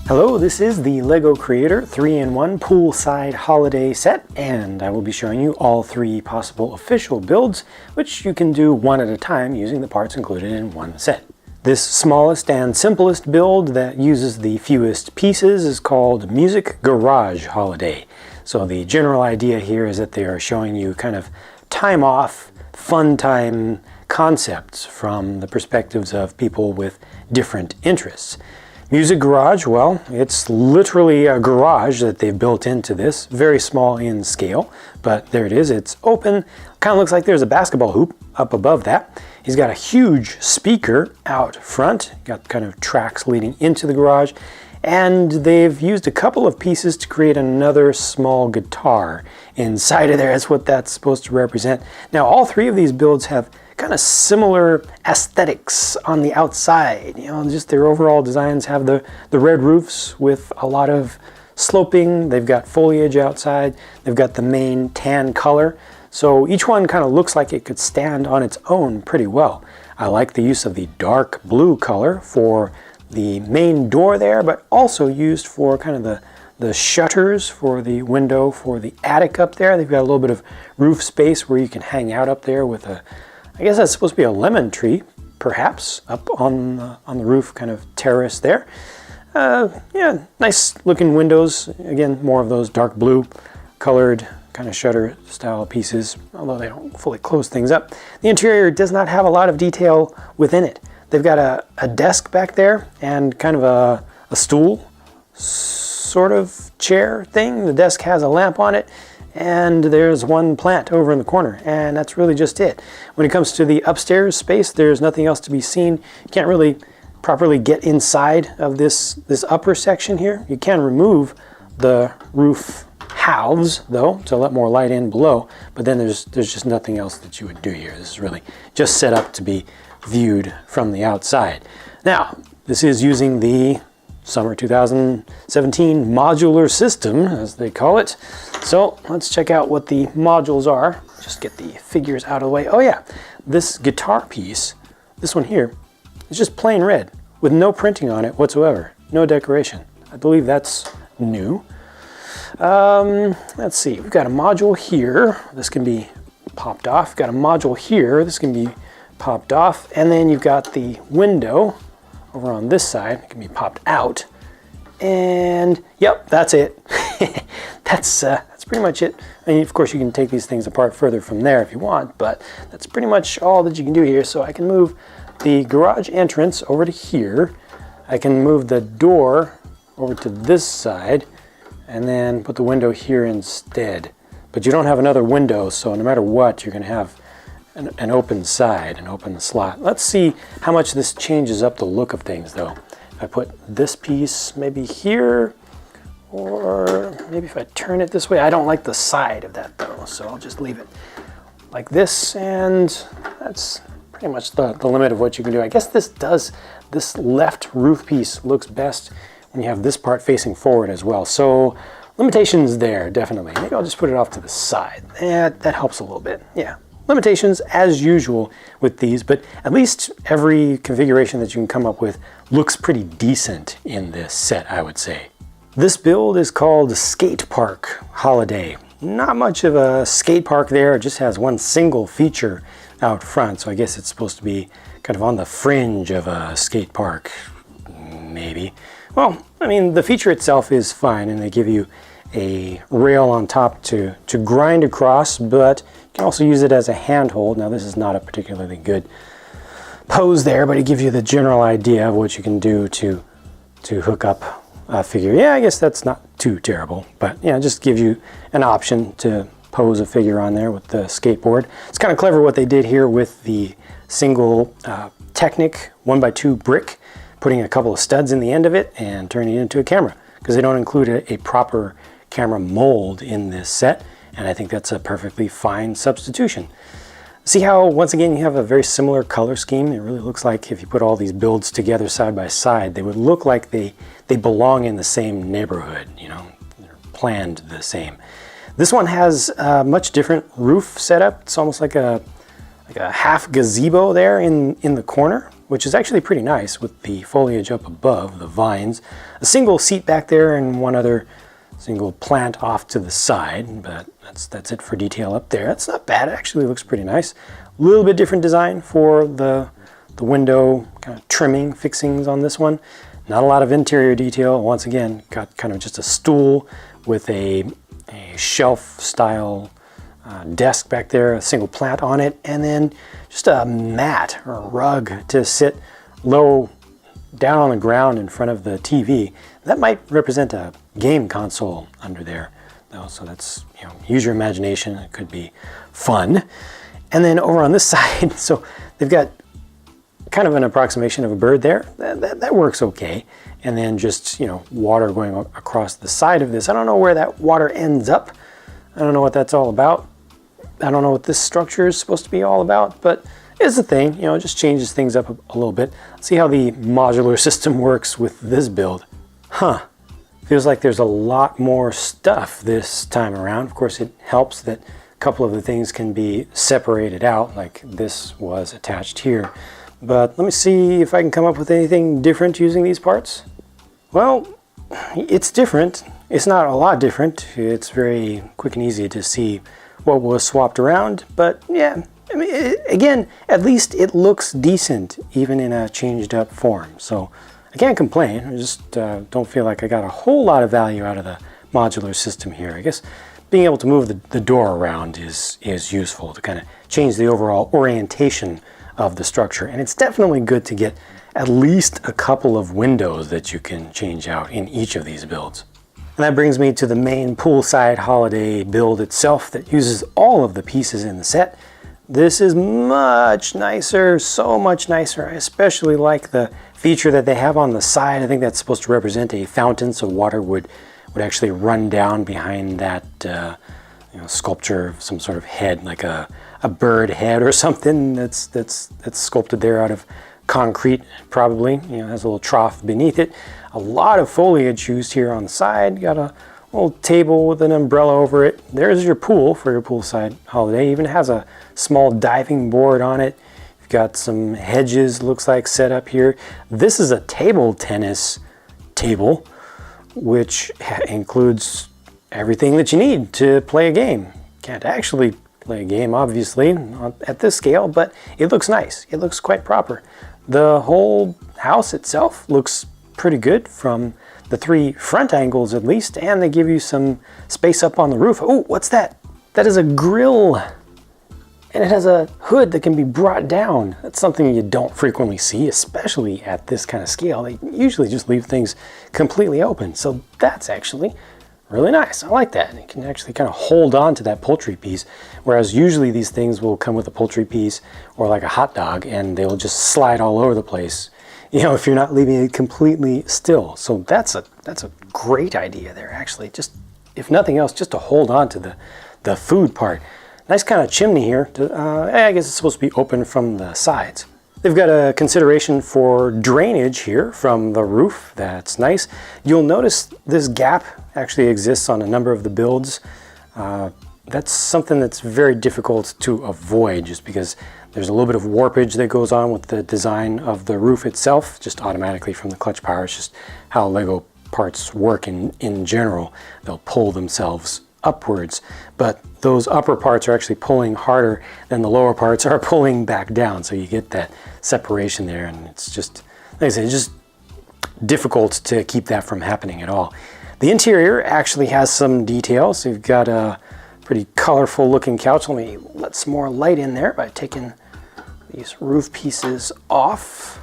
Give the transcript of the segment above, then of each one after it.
Hello, this is the LEGO Creator 3-in-1 Poolside Holiday set, and I will be showing you all three possible official builds, which you can do one at a time using the parts included in one set. This smallest and simplest build that uses the fewest pieces is called Music Garage Holiday. So the general idea here is that they are showing you kind of time-off, fun-time concepts from the perspectives of people with different interests. Music Garage, well, it's literally a garage that they've built into this, very small in scale, but there it is, it's open. Kind of looks like there's a basketball hoop up above that. He's got a huge speaker out front, got kind of tracks leading into the garage, and they've used a couple of pieces to create another small guitar inside of there. That's what that's supposed to represent. Now, all three of these builds have kind of similar aesthetics on the outside. You know, just their overall designs have the red roofs with a lot of sloping. They've got foliage outside. They've got the main tan color. So each one kind of looks like it could stand on its own pretty well. I like the use of the dark blue color for the main door there, but also used for kind of the shutters for the window for the attic up there. They've got a little bit of roof space where you can hang out up there with a, I guess that's supposed to be a lemon tree, perhaps, up on the roof kind of terrace there. Yeah, nice looking windows. Again, more of those dark blue colored kind of shutter style pieces, although they don't fully close things up. The interior does not have a lot of detail within it. They've got a desk back there and kind of a stool sort of chair thing. The desk has a lamp on it, and there's one plant over in the corner, and that's really just it. When it comes to the upstairs space, there's nothing else to be seen. You can't really properly get inside of this upper section here. You can remove the roof halves, though, to let more light in below, but then there's just nothing else that you would do here. This is really just set up to be viewed from the outside. Now, this is using the Summer 2017 modular system, as they call it. So let's check out what the modules are. Just get the figures out of the way. Oh yeah, this guitar piece, this one here, is just plain red with no printing on it whatsoever. No decoration. I believe that's new. Let's see, we've got a module here. This can be popped off. Got a module here. This can be popped off. And then you've got the window over on this side. It can be popped out. And yep, that's it. That's pretty much it. I mean, of course, you can take these things apart further from there if you want, but that's pretty much all that you can do here. So I can move the garage entrance over to here. I can move the door over to this side and then put the window here instead. But you don't have another window, so no matter what, you're going to have an open side, an open slot. Let's see how much this changes up the look of things, though. If I put this piece maybe here, or maybe if I turn it this way. I don't like the side of that, though, so I'll just leave it like this, and that's pretty much the limit of what you can do. I guess this left roof piece looks best when you have this part facing forward as well. So limitations there, definitely. Maybe I'll just put it off to the side. That helps a little bit, yeah. Limitations as usual with these, but at least every configuration that you can come up with looks pretty decent in this set, I would say. This build is called Skate Park Holiday. Not much of a skate park there, it just has one single feature out front, so I guess it's supposed to be kind of on the fringe of a skate park, maybe. Well, I mean, the feature itself is fine, and they give you a rail on top to grind across, but you can also use it as a handhold. Now, this is not a particularly good pose there, but it gives you the general idea of what you can do to hook up a figure. Yeah, I guess that's not too terrible, but yeah, just gives you an option to pose a figure on there with the skateboard. It's kind of clever what they did here with the single Technic 1x2 brick, putting a couple of studs in the end of it and turning it into a camera, because they don't include a proper camera mold in this set, and I think that's a perfectly fine substitution. See how, once again, you have a very similar color scheme? It really looks like if you put all these builds together side by side, they would look like they belong in the same neighborhood, you know, they're planned the same. This one has a much different roof setup. It's almost like a half gazebo there in the corner. which is actually pretty nice with the foliage up above, the vines. A single seat back there and one other single plant off to the side, but that's it for detail up there. That's not bad. It actually looks pretty nice. A little bit different design for the window kind of trimming fixings on this one. Not a lot of interior detail. Once again, got kind of just a stool with a shelf style desk back there, a single plant on it, and then just a mat or a rug to sit low down on the ground in front of the TV. That might represent a game console under there, though, so that's, you know, use your imagination. It could be fun. And then over on this side, so they've got kind of an approximation of a bird there. That works okay. And then just, you know, water going across the side of this. I don't know where that water ends up. I don't know what that's all about. I don't know what this structure is supposed to be all about, but it's a thing. You know, it just changes things up a little bit. Let's see how the modular system works with this build. Feels like there's a lot more stuff this time around. Of course, it helps that a couple of the things can be separated out, like this was attached here. But let me see if I can come up with anything different using these parts. Well, it's different. It's not a lot different. It's very quick and easy to see what was swapped around, but yeah, I mean, again, at least it looks decent even in a changed up form. So I can't complain. I just don't feel like I got a whole lot of value out of the modular system here. I guess being able to move the door around is useful to kind of change the overall orientation of the structure. And it's definitely good to get at least a couple of windows that you can change out in each of these builds. And that brings me to the main Poolside Holiday build itself that uses all of the pieces in the set. This is much nicer, so much nicer. I especially like the feature that they have on the side. I think that's supposed to represent a fountain, so water would actually run down behind that you know, sculpture of some sort of head, like a bird head or something that's sculpted there out of concrete, probably. You know, has a little trough beneath it. A lot of foliage used here on the side. Got a little table with an umbrella over it. There's your pool for your poolside holiday. Even has a small diving board on it. You've got some hedges, looks like, set up here. This is a table tennis table, which includes everything that you need to play a game. Can't actually play a game, obviously, not at this scale, but it looks nice. It looks quite proper. The whole house itself looks pretty good from the three front angles at least, and they give you some space up on the roof. Oh, what's that? That is a grill, and it has a hood that can be brought down. That's something you don't frequently see, especially at this kind of scale. They usually just leave things completely open, so that's actually really nice. I like that. And it can actually kind of hold on to that poultry piece, whereas usually these things will come with a poultry piece or like a hot dog, and they'll just slide all over the place, you know, if you're not leaving it completely still. So that's a great idea there, actually. Just, if nothing else, just to hold on to the food part. Nice kind of chimney here. I guess it's supposed to be open from the sides. They've got a consideration for drainage here from the roof. That's nice. You'll notice this gap actually exists on a number of the builds. That's something that's very difficult to avoid, just because there's a little bit of warpage that goes on with the design of the roof itself, just automatically from the clutch power. It's just how Lego parts work in general. They'll pull themselves upwards, but those upper parts are actually pulling harder than the lower parts are pulling back down, so you get that separation there, and it's just, like I said, it's just difficult to keep that from happening at all. The interior actually has some details. So you've got a pretty colorful looking couch. Let me let some more light in there by taking these roof pieces off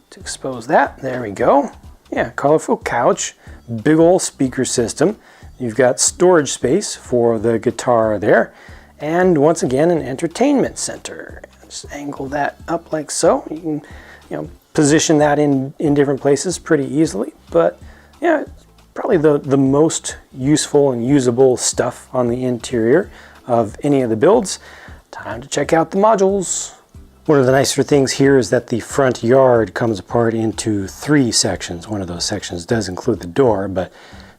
to expose that. There we go. Yeah, colorful couch, big old speaker system. You've got storage space for the guitar there, and once again an entertainment center. Just angle that up like so. You can, you know, position that in different places pretty easily. But yeah, probably the most useful and usable stuff on the interior of any of the builds. Time to check out the modules. One of the nicer things here is that the front yard comes apart into 3 sections. One of those sections does include the door, but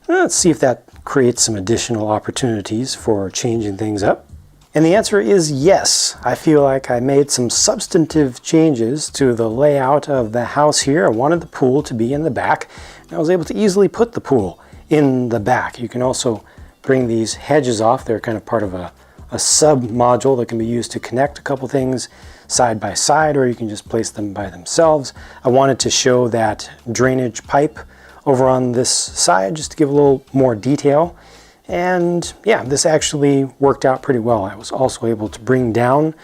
let's see if that creates some additional opportunities for changing things up. And the answer is yes. I feel like I made some substantive changes to the layout of the house here. I wanted the pool to be in the back, and I was able to easily put the pool in the back. You can also bring these hedges off. They're kind of part of a sub-module that can be used to connect a couple things side by side, or you can just place them by themselves. I wanted to show that drainage pipe over on this side just to give a little more detail. And yeah, this actually worked out pretty well. I was also able to bring down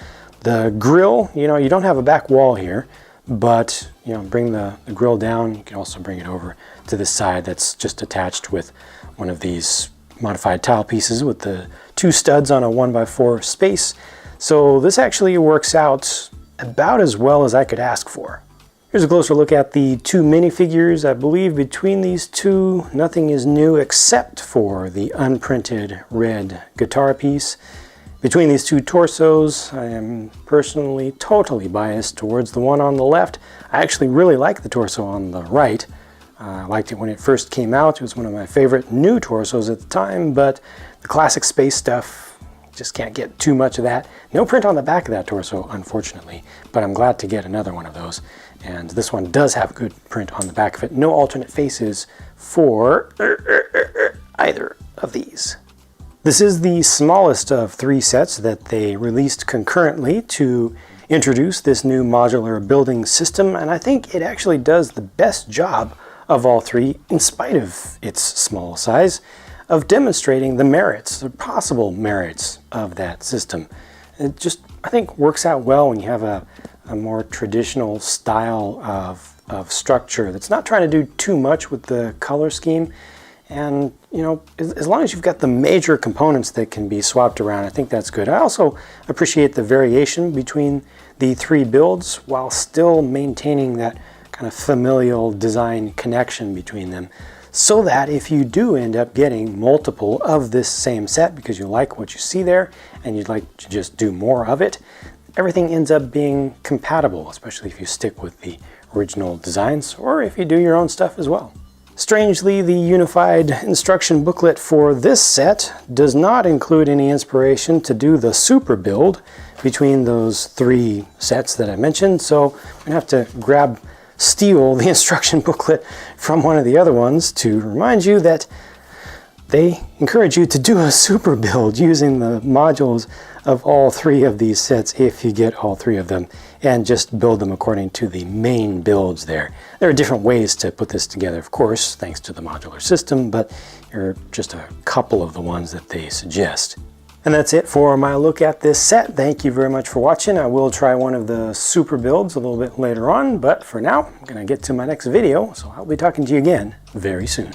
the grill. You know, you don't have a back wall here, but you know, bring the grill down. You can also bring it over to this side that's just attached with one of these modified tile pieces with the 2 studs on a 1x4 space. So this actually works out about as well as I could ask for. Here's a closer look at the 2 minifigures. I believe between these two, nothing is new except for the unprinted red guitar piece. Between these 2 torsos, I am personally totally biased towards the one on the left. I actually really like the torso on the right. I liked it when it first came out. It was one of my favorite new torsos at the time, but the classic space stuff, just can't get too much of that. No print on the back of that torso, unfortunately, but I'm glad to get another one of those. And this one does have good print on the back of it. No alternate faces for either of these. This is the smallest of 3 sets that they released concurrently to introduce this new modular building system, and I think it actually does the best job of all 3, in spite of its small size, of demonstrating the merits, the possible merits of that system. It just, I think, works out well when you have a more traditional style of structure that's not trying to do too much with the color scheme. And, you know, as long as you've got the major components that can be swapped around, I think that's good. I also appreciate the variation between the 3 builds while still maintaining that kind of familial design connection between them, so that if you do end up getting multiple of this same set because you like what you see there and you'd like to just do more of it, everything ends up being compatible, especially if you stick with the original designs or if you do your own stuff as well. Strangely, the unified instruction booklet for this set does not include any inspiration to do the super build between those 3 sets that I mentioned, so I'm going to have to steal the instruction booklet from one of the other ones to remind you that they encourage you to do a super build using the modules of all 3 of these sets if you get all 3 of them, and just build them according to the main builds there. There are different ways to put this together, of course, thanks to the modular system, but here are just a couple of the ones that they suggest. And that's it for my look at this set. Thank you very much for watching. I will try one of the super builds a little bit later on, but for now, I'm going to get to my next video, so I'll be talking to you again very soon.